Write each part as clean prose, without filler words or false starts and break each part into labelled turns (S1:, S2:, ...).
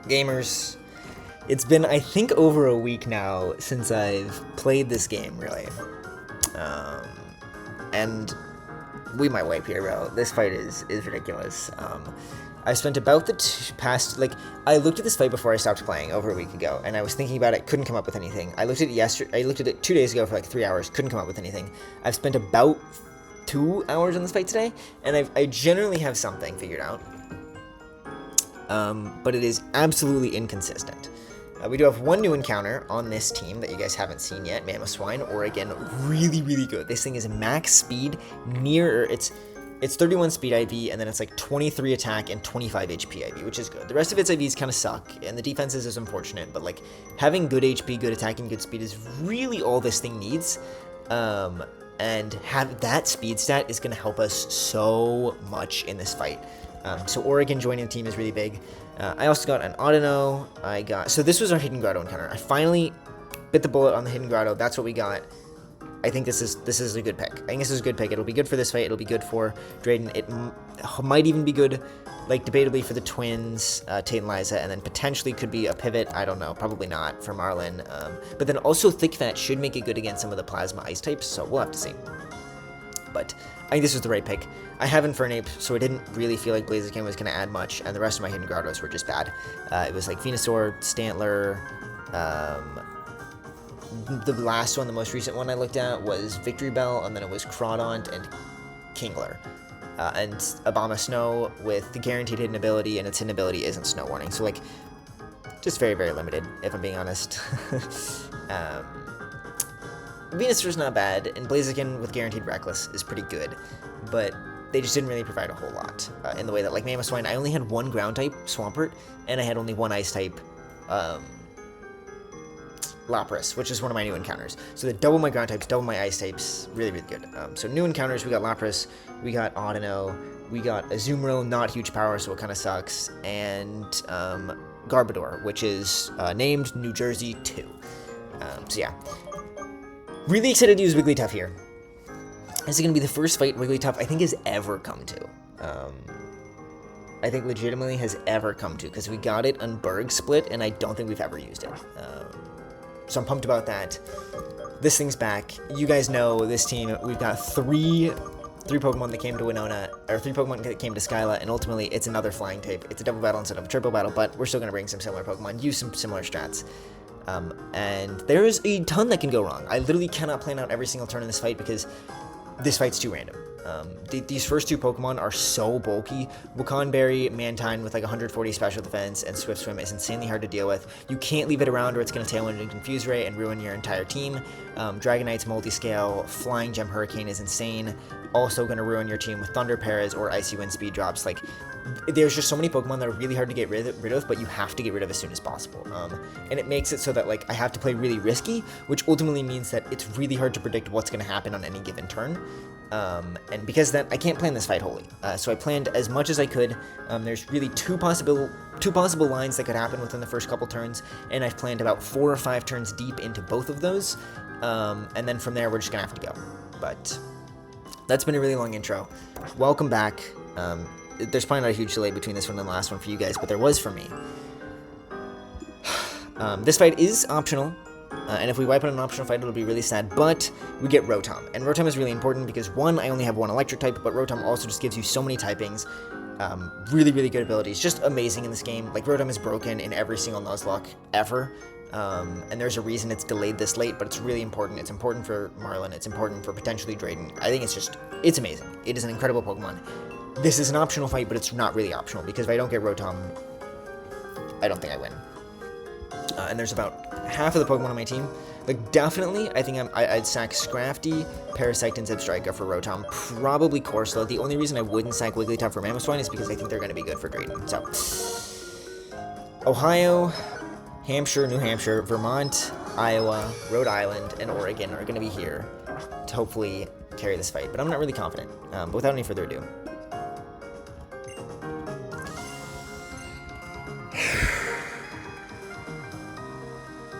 S1: Gamers, it's been, I think, over a week now since I've played this game, really. And we might wipe here, bro. This fight is ridiculous. I spent about the past, like, I looked at this fight before I stopped playing over a week ago, and I was thinking about it, couldn't come up with anything. I looked at it 2 days ago for like 3 hours, couldn't come up with anything. I've spent about 2 hours on this fight today, and I generally have something figured out. But it is absolutely inconsistent. We do have one new encounter on this team that you guys haven't seen yet, mamoswine, or again, really, really good. This thing is max speed, it's 31 speed IV, and then it's like 23 attack and 25 HP IV, which is good. The rest of its IVs kind of suck, and the defenses is unfortunate, but like having good HP, good attack, and good speed is really all this thing needs. And have that speed stat is going to help us so much in this fight. So Oregon joining the team is really big. I also got an Audino. So this was our Hidden Grotto encounter. I finally bit the bullet on the Hidden Grotto. That's what we got. I think this is a good pick. I think this is a good pick. It'll be good for this fight. It'll be good for Drayden. It might even be good, like, debatably for the twins, Tate and Liza, and then potentially could be a pivot. I don't know. Probably not for Marlin. But then also Thick Fat should make it good against some of the Plasma Ice types, so we'll have to see. But I think this was the right pick. I have Infernape, so I didn't really feel like Blaziken was going to add much, and the rest of my Hidden Grottos were just bad. It was like Venusaur, Stantler, the last one, the most recent one I looked at was Victory Bell, and then it was Crawdaunt and Kingler. And Obama Snow with the guaranteed hidden ability, and its hidden ability isn't Snow Warning, so like, just very, very limited, if I'm being honest. Venusaur's not bad, and Blaziken with guaranteed Reckless is pretty good, but they just didn't really provide a whole lot, in the way that, like, Mamoswine, I only had one ground-type Swampert, and I had only one ice-type, Lapras, which is one of my new encounters. So they double my ground types, double my ice types, really, really good. So new encounters, we got Lapras, we got Audino, we got Azumarill, not huge power, so it kind of sucks, and Garbodor, which is named New Jersey 2. So yeah. Really excited to use Wigglytuff here. This is going to be the first fight Wigglytuff I think has ever come to. I think legitimately has ever come to, because we got it on Berg Split, and I don't think we've ever used it. So I'm pumped about that. This thing's back. You guys know this team. We've got three Pokemon that came to Winona, or 3 Pokemon that came to Skyla, and ultimately it's another flying type. It's a double battle instead of a triple battle, but we're still going to bring some similar Pokemon, use some similar strats. And there's a ton that can go wrong. I literally cannot plan out every single turn in this fight because this fight's too random. These first 2 Pokemon are so bulky. Wuconberry, Mantine with like 140 special defense, and Swift Swim is insanely hard to deal with. You can't leave it around or it's going to Tailwind and Confuse Ray and ruin your entire team. Dragonite's Multiscale, Flying Gem Hurricane is insane. Also going to ruin your team with Thunder Paras or Icy Wind Speed Drops. Like, there's just so many Pokemon that are really hard to get rid of, but you have to get rid of as soon as possible. And it makes it so that, like, I have to play really risky, which ultimately means that it's really hard to predict what's going to happen on any given turn. And because of that, I can't plan this fight wholly. So I planned as much as I could. There's really two possible lines that could happen within the first couple turns, and I've planned about 4 or 5 turns deep into both of those. And then from there, we're just gonna have to go. But that's been a really long intro. Welcome back. There's probably not a huge delay between this one and the last one for you guys, but there was for me. This fight is optional. And if we wipe out an optional fight, it'll be really sad, but we get Rotom. And Rotom is really important because, 1, I only have 1 electric type, but Rotom also just gives you so many typings. Really, really good abilities. Just amazing in this game. Like, Rotom is broken in every single Nuzlocke ever. And there's a reason it's delayed this late, but it's really important. It's important for Marlin. It's important for potentially Drayden. I think it's amazing. It is an incredible Pokemon. This is an optional fight, but it's not really optional, because if I don't get Rotom, I don't think I win. And there's about half of the Pokemon on my team. Like, definitely, I think I'd sack Scrafty, Parasect, and Zebstrika for Rotom. Probably Corsola. The only reason I wouldn't sack Wigglytuff for Mamoswine is because I think they're going to be good for Drayden. So, Ohio, Hampshire, New Hampshire, Vermont, Iowa, Rhode Island, and Oregon are going to be here to hopefully carry this fight. But I'm not really confident. But without any further ado.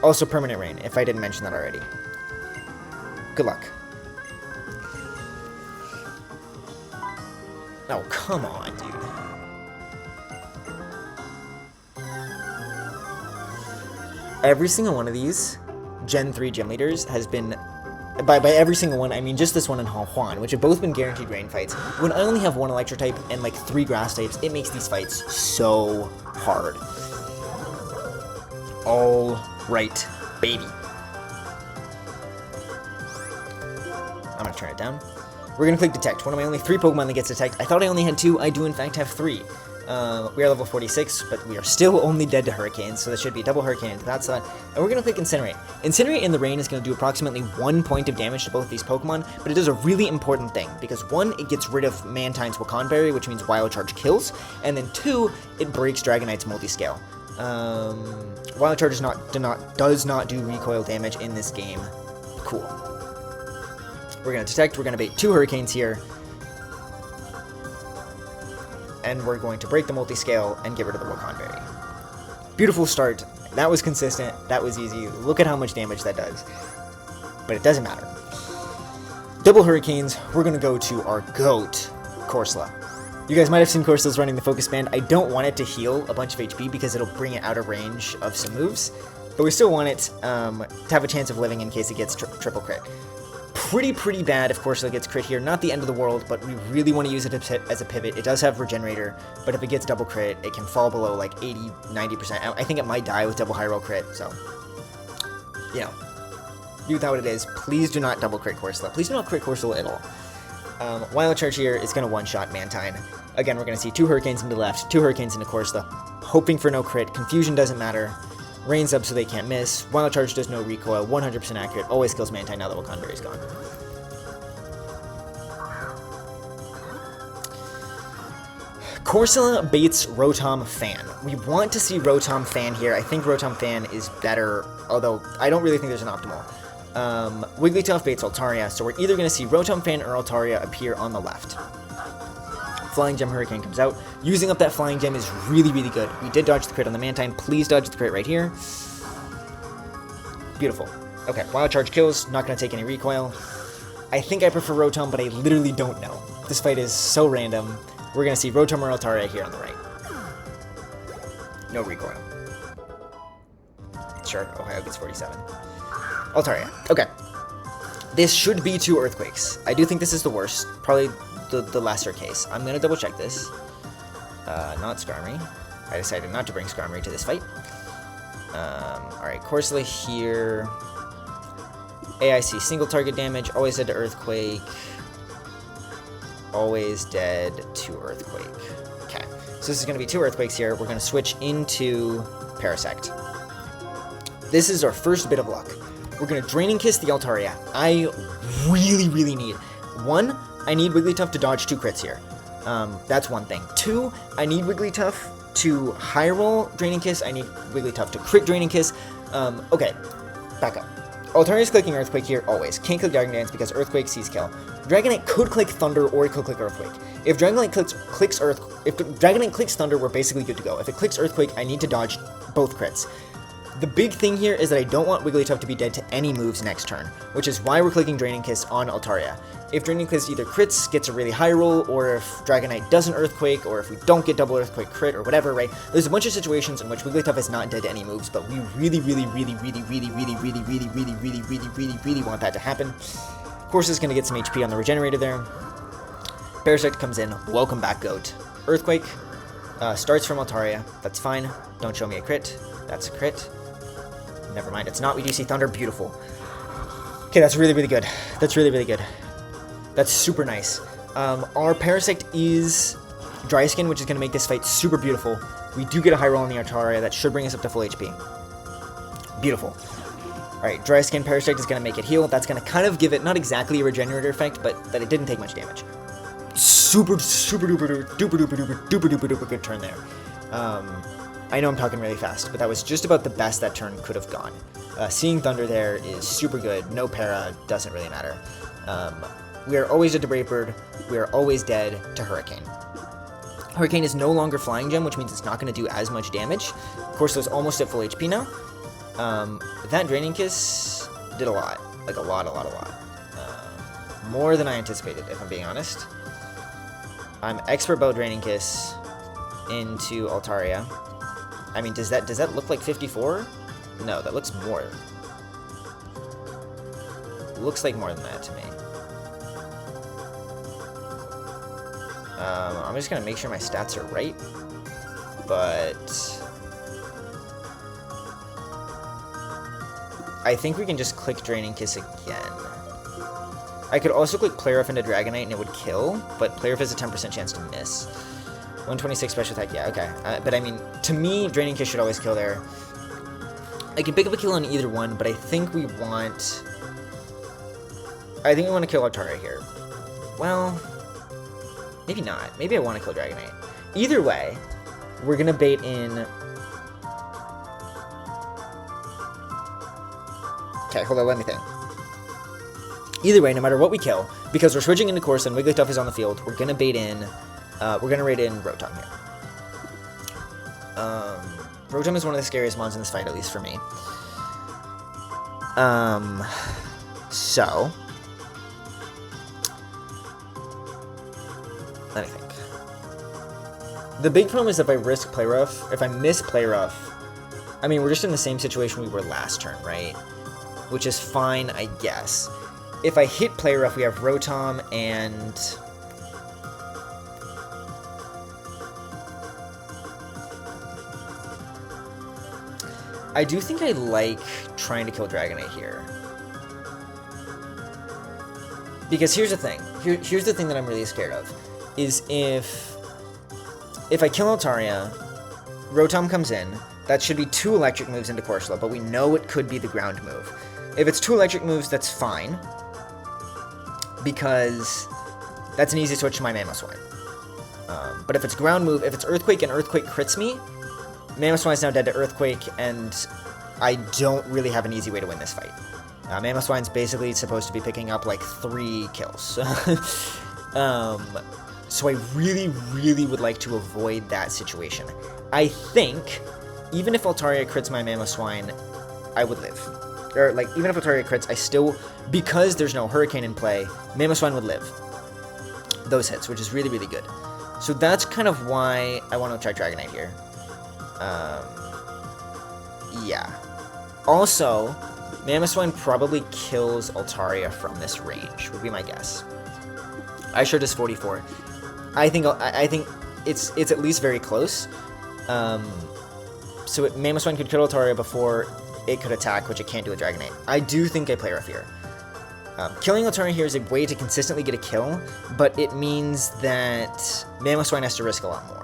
S1: Also, Permanent Rain, if I didn't mention that already. Good luck. Oh, come on, dude. Every single one of these Gen 3 gym leaders has been, by every single one, I mean just this one and Juan, which have both been guaranteed rain fights. When I only have one electric type and like 3 grass types, it makes these fights so hard. All right, baby. I'm gonna turn it down. We're gonna click detect. One of my only 3 Pokemon that gets detect. I thought I only had 2. I do in fact have 3. We are level 46, but we are still only dead to hurricanes, so this should be double hurricane into that slot. And we're gonna click incinerate. Incinerate in the rain is gonna do approximately 1 point of damage to both these Pokemon, but it does a really important thing, because 1, it gets rid of Mantine's Wakan Berry, which means Wild Charge kills, and then 2, it breaks Dragonite's multi-scale. Wild Charge does not do recoil damage in this game. Cool. We're going to detect, we're going to bait 2 hurricanes here, and we're going to break the multi-scale and get rid of the Wakan Berry. Beautiful start. That was consistent. That was easy. Look at how much damage that does. But it doesn't matter. Double hurricanes, we're going to go to our GOAT, Corsola. You guys might have seen Corsola's running the focus band. I don't want it to heal a bunch of HP because it'll bring it out of range of some moves, but we still want it to have a chance of living in case it gets triple crit. Pretty bad if Corsola gets crit here. Not the end of the world, but we really want to use it as a pivot. It does have Regenerator, but if it gets double crit, it can fall below like 80-90%. I think it might die with double high roll crit, so, you know, do with that what it is. Please do not double crit Corsola. Please do not crit Corsola at all. Wild Charge here is going to one-shot Mantine. Again, we're going to see 2 hurricanes into the left, 2 hurricanes into Corsola, hoping for no crit. Confusion doesn't matter. Rain's up so they can't miss. Wild Charge does no recoil, 100% accurate, always kills Mantine now that Wakan Berry's gone. Corsola baits Rotom Fan. We want to see Rotom Fan here. I think Rotom Fan is better, although I don't really think there's an optimal. Wigglytuff baits Altaria, so we're either going to see Rotom Fan or Altaria appear on the left. Flying Gem Hurricane comes out. Using up that Flying Gem is really good. We did dodge the crit on the Mantine. Please dodge the crit right here. Beautiful. Okay, Wild Charge kills. Not going to take any recoil. I think I prefer Rotom, but I literally don't know. This fight is so random. We're going to see Rotom or Altaria here on the right. No recoil. Sure, Ohio gets 47. Altaria. Okay. This should be 2 Earthquakes. I do think this is the worst. Probably the lesser case. I'm going to double check this. Not Skarmory. I decided not to bring Skarmory to this fight. Alright, Corsola here. AIC single target damage. Always dead to Earthquake. Always dead to Earthquake. Okay. So this is going to be 2 Earthquakes here. We're going to switch into Parasect. This is our first bit of luck. We're going to Draining Kiss the Altaria. I really need. 1, I need Wigglytuff to dodge 2 crits here. That's one thing. 2, I need Wigglytuff to high roll Draining Kiss. I need Wigglytuff to crit Draining Kiss. Okay, back up. Altaria's clicking Earthquake here, always. Can't click Dragon Dance because Earthquake sees kill. Dragonite could click Thunder or it could click Earthquake. If Dragonite clicks Thunder, we're basically good to go. If it clicks Earthquake, I need to dodge both crits. The big thing here is that I don't want Wigglytuff to be dead to any moves next turn, which is why we're clicking Draining Kiss on Altaria. If Draining Kiss either crits, gets a really high roll, or if Dragonite doesn't Earthquake, or if we don't get double Earthquake crit, or whatever, right? There's a bunch of situations in which Wigglytuff is not dead to any moves, but we really want that to happen. Of course, it's going to get some HP on the Regenerator there. Parasect comes in. Welcome back, Goat. Earthquake starts from Altaria. That's fine. Don't show me a crit. That's a crit. Never mind, it's not. We do see Thunder. Beautiful. Okay, that's really good. That's really good. That's super nice. Our Parasect is Dry Skin, which is going to make this fight super beautiful. We do get a high roll on the Altaria. That should bring us up to full HP. Beautiful. Alright, Dry Skin Parasect is going to make it heal. That's going to kind of give it, not exactly a Regenerator effect, but that it didn't take much damage. Super duper good turn there. I know I'm talking really fast, but that was just about the best that turn could have gone. Seeing Thunder there is super good. No para, doesn't really matter. We are always dead to Brave Bird. We are always dead to Hurricane. Hurricane is no longer Flying Gem, which means it's not going to do as much damage. Of course, it's almost at full HP now. That Draining Kiss did a lot. Like a lot. More than I anticipated, if I'm being honest. I'm expert about Draining Kiss into Altaria. I mean, does that look like 54? No, that looks more. Looks like more than that to me. I'm just gonna make sure my stats are right. But I think we can just click Draining Kiss again. I could also click Play Rough into Dragonite and it would kill, but Play Rough has a 10% chance to miss. 126 special attack, yeah, okay. But I mean, to me, Draining Kiss should always kill there. I can pick up a kill on either one, but I think we want... I think we want to kill Altaria here. Well, maybe not. Maybe I want to kill Dragonite. Either way, we're going to bait in... Okay, hold on, let me think. Either way, no matter what we kill, because we're switching into course and Wigglytuff is on the field, we're going to bait in... we're going to raid in Rotom here. Rotom is one of the scariest mons in this fight, at least for me. So... Let me think. The big problem is if I risk Play Rough, if I miss Play Rough, I mean, we're just in the same situation we were last turn, right? Which is fine, I guess. If I hit Play Rough, we have Rotom and... I do think I like trying to kill Dragonite here. Because here's the thing. Here's the thing that I'm really scared of. Is if I kill Altaria, Rotom comes in, that should be 2 electric moves into Corsola, but we know it could be the ground move. If it's 2 electric moves, that's fine, because that's an easy switch to my Mamoswine. But if it's ground move, if it's Earthquake and Earthquake crits me, Mamoswine's now dead to Earthquake, and I don't really have an easy way to win this fight. Mamoswine's basically supposed to be picking up like 3 kills. So I really, really would like to avoid that situation. I think, even if Altaria crits my Mamoswine, I would live. Or, like, even if Altaria crits, I still, because there's no Hurricane in play, Mamoswine would live those hits, which is really, really good. So that's kind of why I want to try Dragonite here. Yeah. Also, Mamoswine probably kills Altaria from this range, would be my guess. I sure does 44. I think it's at least very close. So Mamoswine could kill Altaria before it could attack, which it can't do with Dragonite. I do think I Play Rough here. Killing Altaria here is a way to consistently get a kill, but it means that Mamoswine has to risk a lot more.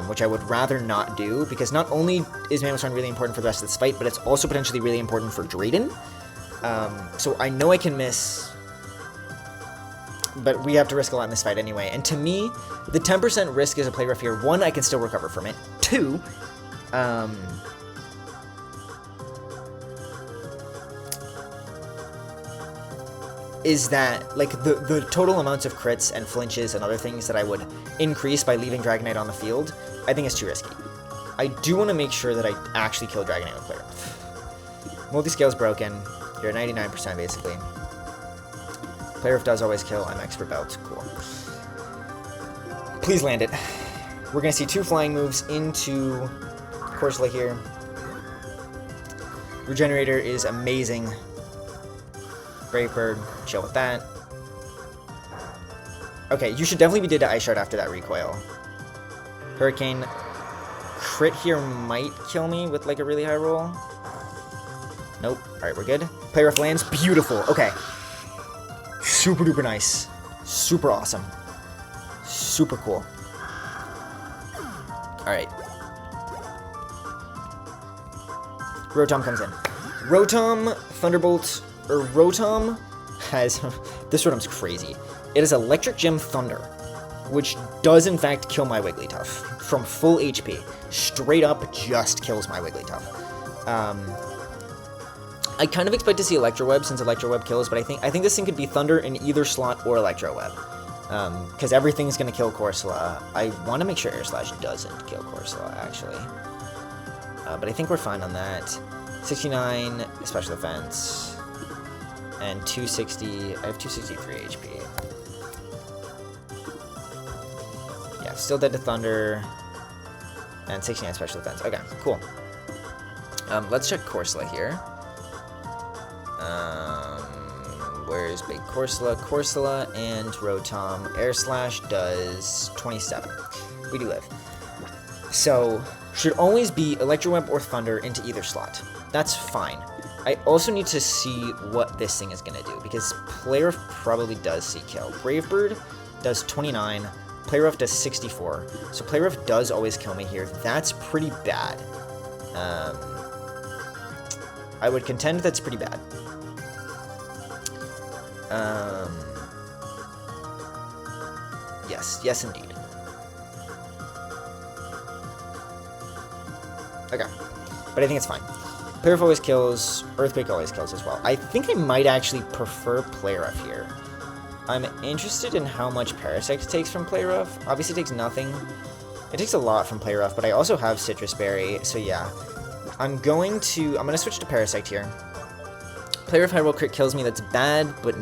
S1: Which I would rather not do, because not only is Mamoswine really important for the rest of this fight, but it's also potentially really important for Drayden. So I know I can miss... But we have to risk a lot in this fight anyway. And to me, the 10% risk is a Play Rough here. 1, I can still recover from it. 2, is that, like, the total amounts of crits and flinches and other things that I would increase by leaving Dragonite on the field, I think is too risky. I do want to make sure that I actually kill Dragonite with Play Rough. Multi-scale's broken. You're at 99% basically. Play Rough does always kill. I'm Expert Belt. Cool. Please land it. We're going to see 2 flying moves into Corsola here. Regenerator is amazing. Brave Bird. Chill with that. Okay, you should definitely be dead to Ice Shard after that recoil. Hurricane. Crit here might kill me with like a really high roll. Nope. Alright, we're good. Play Rough lands. Beautiful. Okay. Super duper nice. Super awesome. Super cool. Alright. Rotom comes in. Rotom, Thunderbolt, or Rotom has... This Rotom's crazy. It has Electric Gem Thunder, which does in fact kill my Wigglytuff from full HP. Straight up just kills my Wigglytuff. I kind of expect to see Electro Web since Electro Web kills, but I think this thing could be Thunder in either slot or Electro Web. Because everything's going to kill Corsola. I want to make sure Air Slash doesn't kill Corsola, actually. But I think we're fine on that. 69 Special Defense. And 260... I have 263 HP. Yeah, still dead to Thunder. And 69 Special Defense. Okay, cool. Let's check Corsola here. Where's Big Corsola? Corsola and Rotom. Air Slash does 27. We do live. So, should always be Electro Web or Thunder into either slot. That's fine. I also need to see what this thing is going to do, because Play Rough probably does see kill. Brave Bird does 29. Play Rough does 64. So Play Rough does always kill me here. That's pretty bad. I would contend that's pretty bad. Yes indeed. Okay, but I think it's fine. Play Rough always kills, Earthquake always kills as well. I think I might actually prefer Play Rough here. I'm interested in how much Parasect takes from Play Rough. Obviously it takes nothing. It takes a lot from Play Rough, but I also have Citrus Berry, so yeah. I'm gonna switch to Parasect here. Play Rough High Roll crit kills me, that's bad, but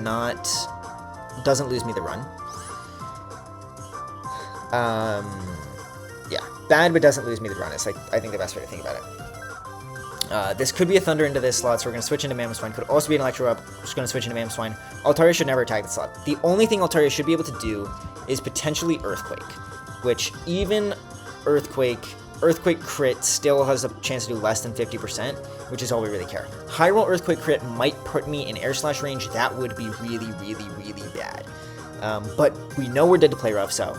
S1: doesn't lose me the run. Yeah, bad but doesn't lose me the run is, like, I think the best way to think about it. This could be a Thunder into this slot, so we're going to switch into Mamoswine. Could also be an Electro up. We're just going to switch into Mamoswine. Altaria should never attack the slot. The only thing Altaria should be able to do is potentially Earthquake, which even Earthquake crit still has a chance to do less than 50%, which is all we really care. High roll Earthquake crit might put me in Air Slash range. That would be really, really, really bad. But we know we're dead to Play Rough, so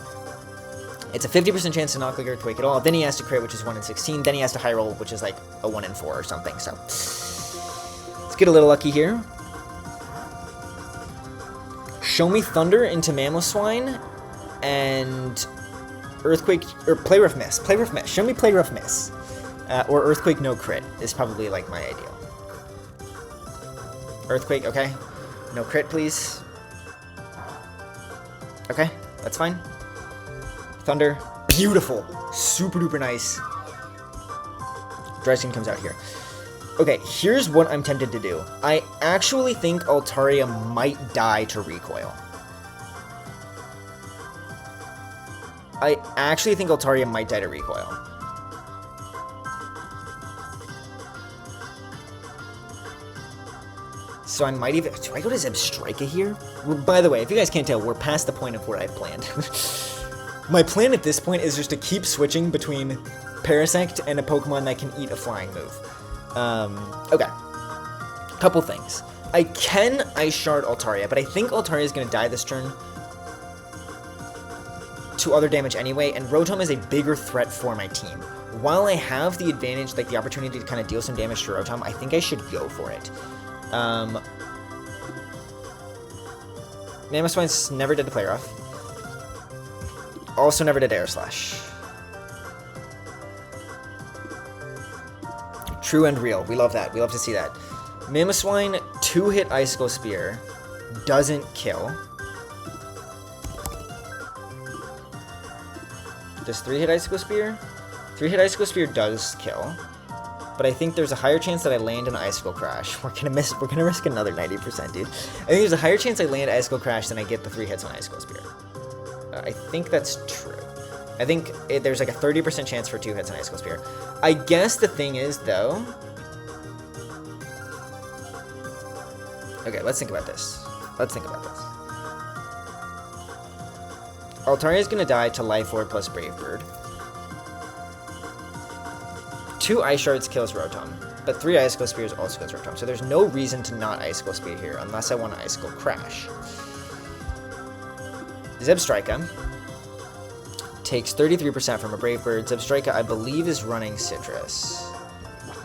S1: it's a 50% chance to not click Earthquake at all. Then he has to crit, which is 1 in 16. Then he has to high roll, which is like a 1 in 4 or something. So let's get a little lucky here. Show me Thunder into Mamoswine and Earthquake, or Play Rough miss. Play Rough miss. Show me Play Rough miss. Or Earthquake no crit is probably like my ideal. Earthquake, okay. No crit, please. Okay, that's fine. Thunder, beautiful, super duper nice. Dry Skin comes out here. Okay, here's what I'm tempted to do. I actually think Altaria might die to Recoil. So I might even... Do I go to Zebstrika here? Well, by the way, if you guys can't tell, we're past the point of what I've planned. My plan at this point is just to keep switching between Parasect and a Pokemon that can eat a flying move. Okay. Couple things. I can Ice Shard Altaria, but I think Altaria is going to die this turn to other damage anyway, and Rotom is a bigger threat for my team. While I have the advantage, like the opportunity to kind of deal some damage to Rotom, I think I should go for it. Mamoswine's never did the Play Rough. Also never did Air Slash. True and real. We love that. We love to see that. Mamoswine, 2-hit Icicle Spear. Doesn't kill. Does 3-hit Icicle Spear? 3-hit Icicle Spear does kill. But I think there's a higher chance that I land an Icicle Crash. We're gonna risk another 90%, dude. I think there's a higher chance I land Icicle Crash than I get the 3 hits on Icicle Spear. I think that's true. I think there's like a 30% chance for 2 hits on Icicle Spear. I guess the thing is, though... Okay, let's think about this. Altaria is going to die to Life Orb plus Brave Bird. 2 Ice Shards kills Rotom, but 3 Icicle Spears also kills Rotom. So there's no reason to not Icicle Spear here, unless I want to Icicle Crash. Zebstrika takes 33% from a Brave Bird. Zebstrika, I believe, is running Citrus.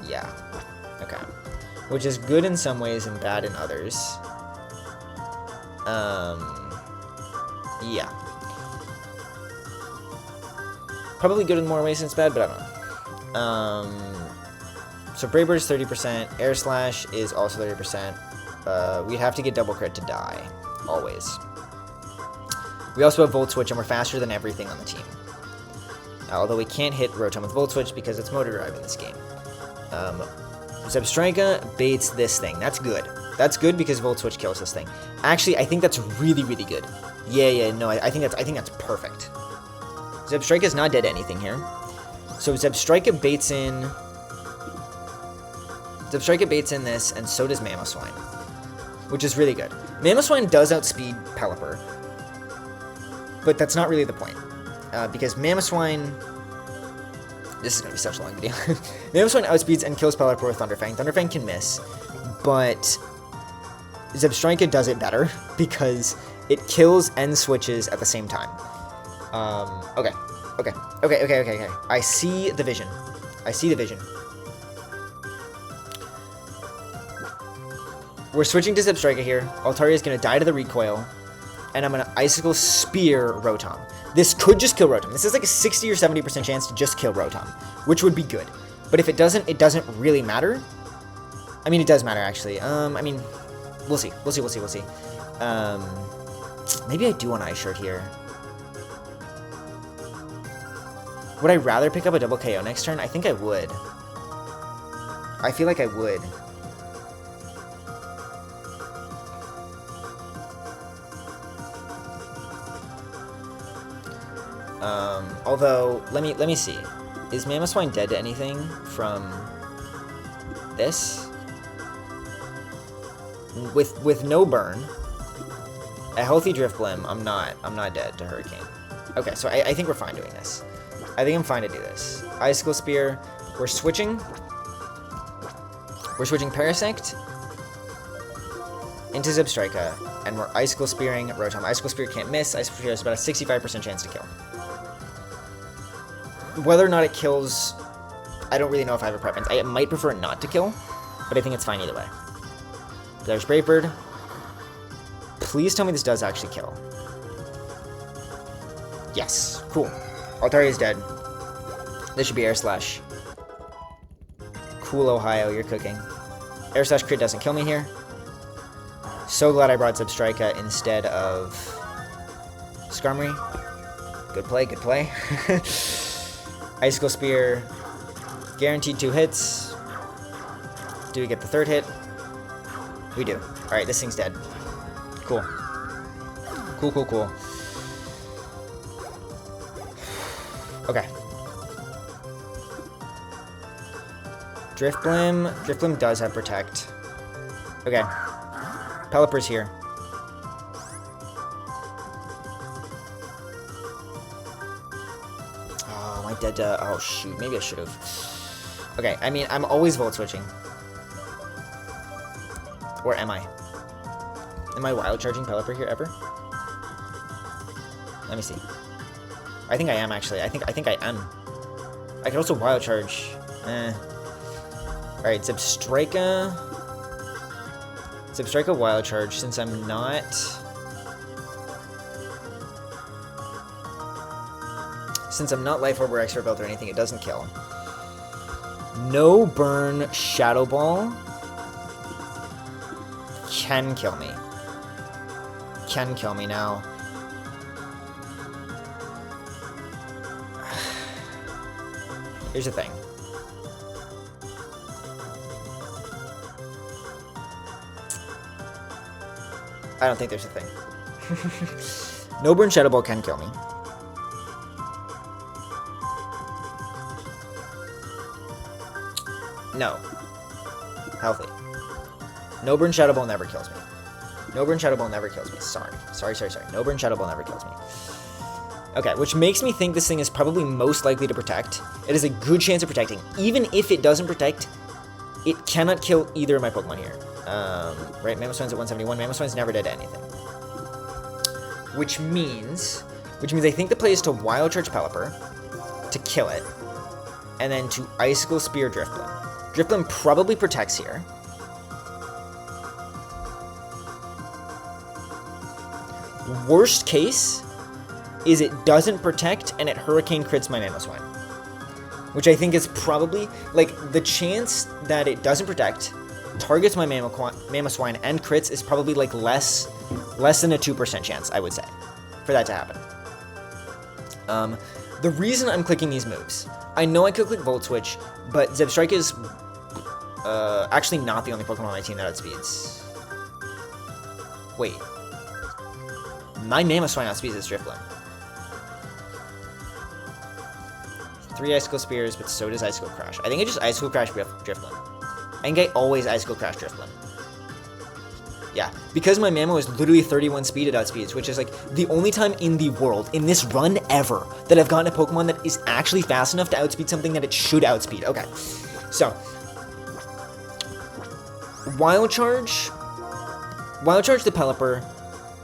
S1: Yeah. Okay. Which is good in some ways and bad in others. Yeah. Probably good in more ways than it's bad, but I don't know. So Brave Bird is 30%. Air Slash is also 30%. We'd have to get double crit to die. Always. We also have Volt Switch, and we're faster than everything on the team. Although we can't hit Rotom with Volt Switch because it's Motor Drive in this game. Zebstrika baits this thing. That's good. That's good because Volt Switch kills this thing. Actually, I think that's really, really good. Yeah, no, I think that's perfect. Zebstrika is not dead to anything here. So Zebstrika baits in Zebstrika baits in this, and so does mamoswine, which is really good. Mamoswine does outspeed Pelipper, but that's not really the point, because mamoswine... This is going to be such a long video. Mamoswine outspeeds and kills Pelipper with Thunderfang. Thunderfang can miss, but Zebstrika does it better because it kills and switches at the same time. Okay. I see the vision. We're switching to Zebstrika here. Altaria is going to die to the recoil, and I'm going to Icicle Spear Rotom. This could just kill Rotom. This is like a 60 or 70% chance to just kill Rotom, which would be good. But if it doesn't really matter. I mean, it does matter, actually. I mean, we'll see. Maybe I do want Ice Shard here. Would I rather pick up a double KO next turn? I think I would. I feel like I would. Although, let me see. Is Mamoswine dead to anything from this? With no burn, a healthy Drifblim, I'm not dead to Hurricane. Okay, so I think we're fine doing this. I think I'm fine to do this. Icicle Spear. We're switching Parasect into Zebstrika, and we're Icicle Spearing Rotom. Icicle Spear can't miss. Icicle Spear has about a 65% chance to kill. Whether or not it kills, I don't really know if I have a preference. I might prefer it not to kill, but I think it's fine either way. There's Brave Bird. Please tell me this does actually kill. Yes. Cool. Altaria is dead. This should be Air Slash. Cool, Ohio. You're cooking. Air Slash crit doesn't kill me here. So glad I brought Zebstrika instead of Skarmory. Good play. Icicle Spear. Guaranteed 2 hits. Do we get the 3rd hit? We do. Alright, this thing's dead. Cool. Cool. Okay. Drifblim. Drifblim does have Protect. Okay. Pelipper's here. Oh, am I dead to... Oh, shoot. Maybe I should have. Okay, I mean, I'm always Volt Switching. Or am I? Am I Wild Charging Pelipper here ever? Let me see. I think I am, actually. I think I am. I can also Wild Charge. Alright, Zebstrika Wild Charge, since I'm not... Life Orb or Expert Belt or anything, it doesn't kill. No Burn Shadow Ball can kill me. Now. Here's the thing. I don't think there's a thing. No Burn Shadow Ball can kill me. No. Healthy. No Burn Shadow Ball never kills me. No Burn Shadow Ball never kills me. Sorry. No Burn Shadow Ball never kills me. Okay, which makes me think this thing is probably most likely to protect. It has a good chance of protecting. Even if it doesn't protect, it cannot kill either of my Pokemon here. Right, Mamoswine's at 171. Mamoswine's never dead to anything. Which means I think the play is to Wild Charge Pelipper, to kill it, and then to Icicle Spear Drifblim. Drifblim probably protects here. Worst case is it doesn't protect and it Hurricane crits my Mamoswine. Which I think is probably, like, the chance that it doesn't protect, targets my Mamoswine and crits is probably, like, less than a 2% chance, I would say, for that to happen. The reason I'm clicking these moves, I know I could click Volt Switch, but Zebstrika is actually not the only Pokemon on my team that outspeeds. Wait. My Mamoswine outspeeds this Drifblim. 3 Icicle Spears, but so does Icicle Crash. I think I just Icicle Crash Drifblim. think I always Icicle Crash Drifblim. Yeah, because my Mamo is literally 31 speed, it outspeeds, which is like the only time in the world, in this run ever, that I've gotten a Pokemon that is actually fast enough to outspeed something that it should outspeed. Okay, so Wild Charge the Pelipper,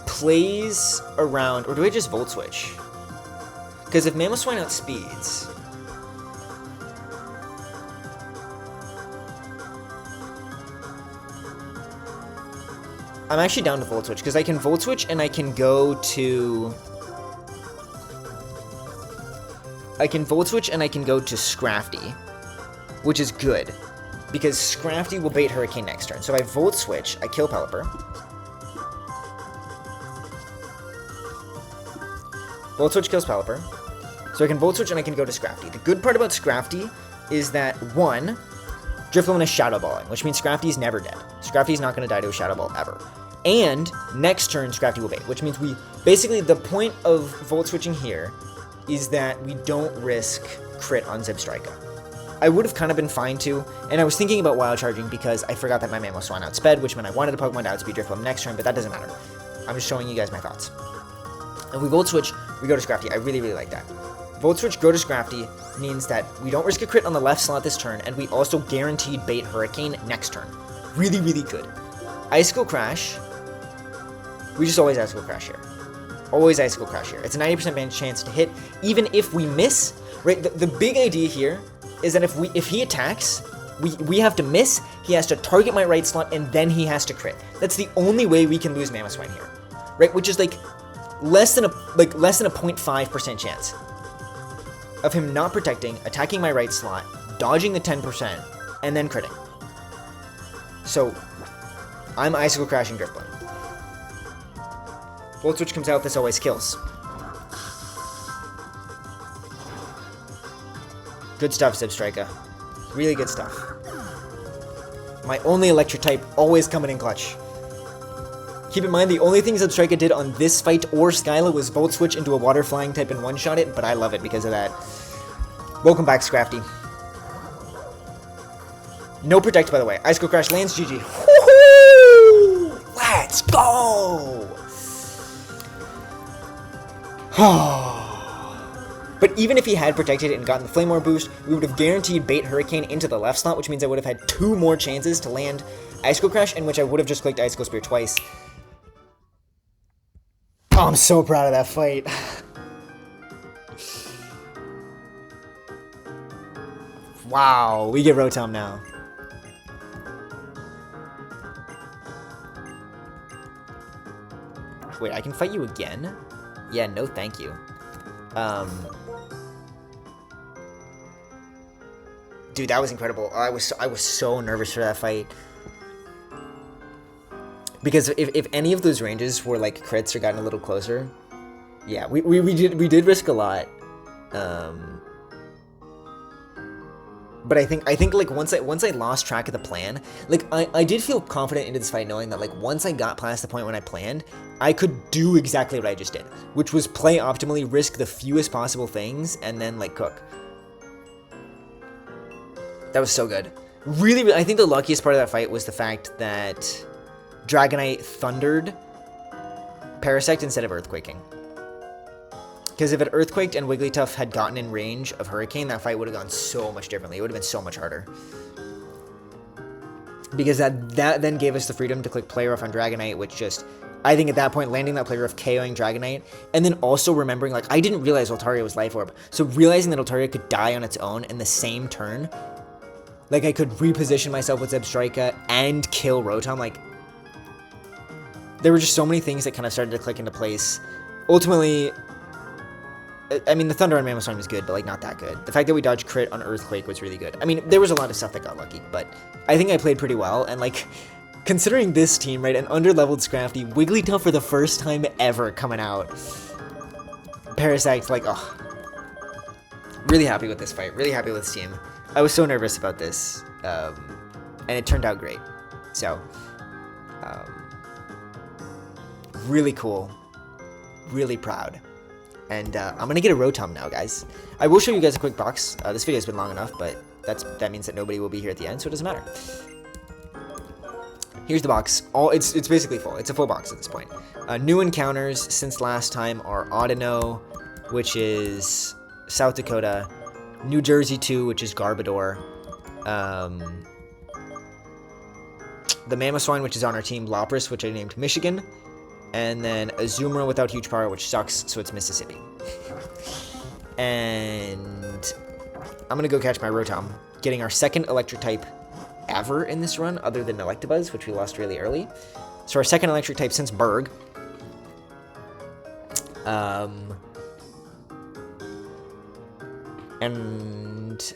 S1: plays around, or do I just Volt Switch? Because if mamoswine outspeeds, I'm actually down to Volt Switch, because I can Volt Switch and I can go to... Scrafty, which is good, because Scrafty will bait Hurricane next turn. So if I Volt Switch, I kill Pelipper. Volt Switch kills Pelipper. So I can Volt Switch and I can go to Scrafty. The good part about Scrafty is that, one, Drifloon is Shadow Balling, which means Scrafty's never dead. Scrafty's not going to die to a Shadow Ball ever. And next turn, Scrafty will bait, which means we... Basically, the point of Volt Switching here is that we don't risk crit on Zebstrika. I would have kind of been fine too, and I was thinking about Wild Charging because I forgot that my Mamoswine outsped, which meant I wanted a Pokemon to outspeed Drifloon next turn, but that doesn't matter. I'm just showing you guys my thoughts. If we Volt Switch, we go to Scrafty. I really, really like that. Volt Switch, go to Scrafty means that we don't risk a crit on the left slot this turn, and we also guaranteed bait Hurricane next turn. Really, really good. Icicle Crash. We just always Icicle Crash here. Always Icicle Crash here. It's a 90% chance to hit, even if we miss. Right? The big idea here is that if he attacks, we have to miss. He has to target my right slot, and then he has to crit. That's the only way we can lose Mamoswine here, right? Which is like less than a 0.5% chance of him not protecting, attacking my right slot, dodging the 10%, and then critting. So I'm Icicle Crashing Drifblim. Volt Switch comes out, this always kills. Good stuff, Zebstrika. Really good stuff. My only electric type always coming in clutch. Keep in mind, the only thing Zebstrika did on this fight or Skyla was Volt Switch into a water flying type and one-shot it, but I love it because of that. Welcome back, Scrafty. No Protect, by the way. Icicle Crash lands, GG. Woohoo! Let's go! But even if he had protected it and gotten the Flame Orb boost, we would have guaranteed bait Hurricane into the left slot, which means I would have had 2 more chances to land Icicle Crash, in which I would have just clicked Icicle Spear twice. Oh, I'm so proud of that fight. Wow, we get Rotom now. Wait, I can fight you again? Yeah, no thank you. Dude, that was incredible. I was so nervous for that fight. Because if any of those ranges were like crits or gotten a little closer, yeah, we did risk a lot. But I think like once I lost track of the plan, like I did feel confident into this fight knowing that like once I got past the point when I planned, I could do exactly what I just did, which was play optimally, risk the fewest possible things, and then like cook. That was so good. Really, I think the luckiest part of that fight was the fact that Dragonite thundered Parasect instead of Earthquaking. Because if it Earthquaked and Wigglytuff had gotten in range of Hurricane, that fight would have gone so much differently. It would have been so much harder. Because that then gave us the freedom to click Play Rough on Dragonite, which just, I think at that point, landing that Play Rough, KOing Dragonite, and then also remembering, like, I didn't realize Altaria was Life Orb. So realizing that Altaria could die on its own in the same turn, like, I could reposition myself with Zebstrika and kill Rotom, like, there were just so many things that kind of started to click into place. Ultimately, I mean, the Thunder on Mamoswine was good, but, like, not that good. The fact that we dodged crit on Earthquake was really good. I mean, there was a lot of stuff that got lucky, but I think I played pretty well, and, like, considering this team, right, an under-leveled Scrafty, Wigglytuff for the first time ever coming out. Parasect, like, oh. Really happy with this fight. Really happy with this team. I was so nervous about this, and it turned out great. So, really cool. Really proud. And I'm going to get a Rotom now, guys. I will show you guys a quick box. This video has been long enough, but that means that nobody will be here at the end, so it doesn't matter. Here's the box. It's basically full. It's a full box at this point. New encounters since last time are Audino, which is South Dakota, New Jersey 2, which is Garbodor, the mamoswine, which is on our team, Lapras, which I named Michigan, and then Azumarill without huge power, which sucks, so it's Mississippi. And I'm gonna go catch my Rotom, getting our second electric type ever in this run, other than Electabuzz, which we lost really early. So our second electric type since Berg. And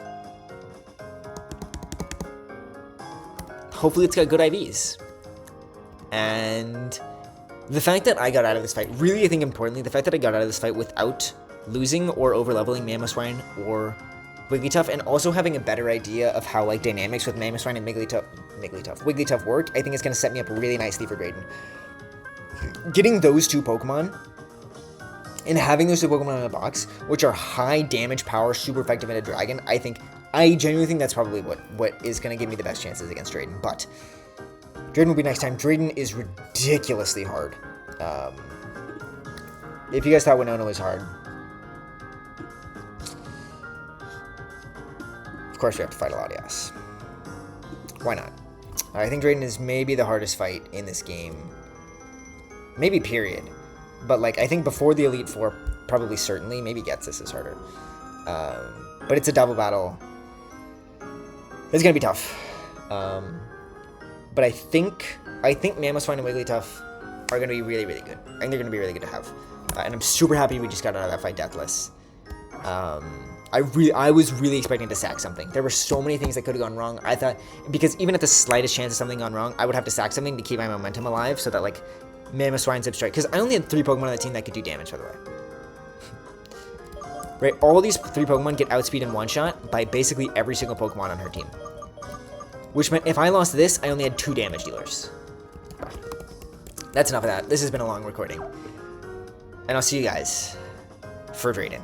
S1: hopefully it's got good IVs. And the fact that I got out of this fight, really I think importantly, the fact that I got out of this fight without losing or over-leveling Mamoswine or Wigglytuff, and also having a better idea of how like dynamics with Mamoswine and Wigglytuff work, I think it's going to set me up really nicely for Drayden. Getting those two Pokemon and having those two Pokemon in a box, which are high damage power, super effective in a Dragon, I genuinely think that's probably what is going to give me the best chances against Drayden. But Drayden will be next time. Drayden is ridiculously hard. If you guys thought Winona was hard, of course we have to fight a lot of yes. Why not? I think Drayden is maybe the hardest fight in this game. Maybe period. But like I think before the Elite Four, probably certainly, maybe Ghetsis is harder. But it's a double battle. It's gonna be tough. But I think Mamoswine and Wigglytuff are gonna be really, really good. I think they're gonna be really good to have. And I'm super happy we just got out of that fight deathless. I was really expecting to sack something. There were so many things that could have gone wrong. I thought, because even at the slightest chance of something gone wrong, I would have to sack something to keep my momentum alive so that, like, Mamoswine, Zipstrike, because I only had 3 Pokemon on the team that could do damage, by the way. Right, all these 3 Pokemon get outspeed in one shot by basically every single Pokemon on her team. Which meant if I lost this, I only had 2 damage dealers. That's enough of that. This has been a long recording. And I'll see you guys for Drayden.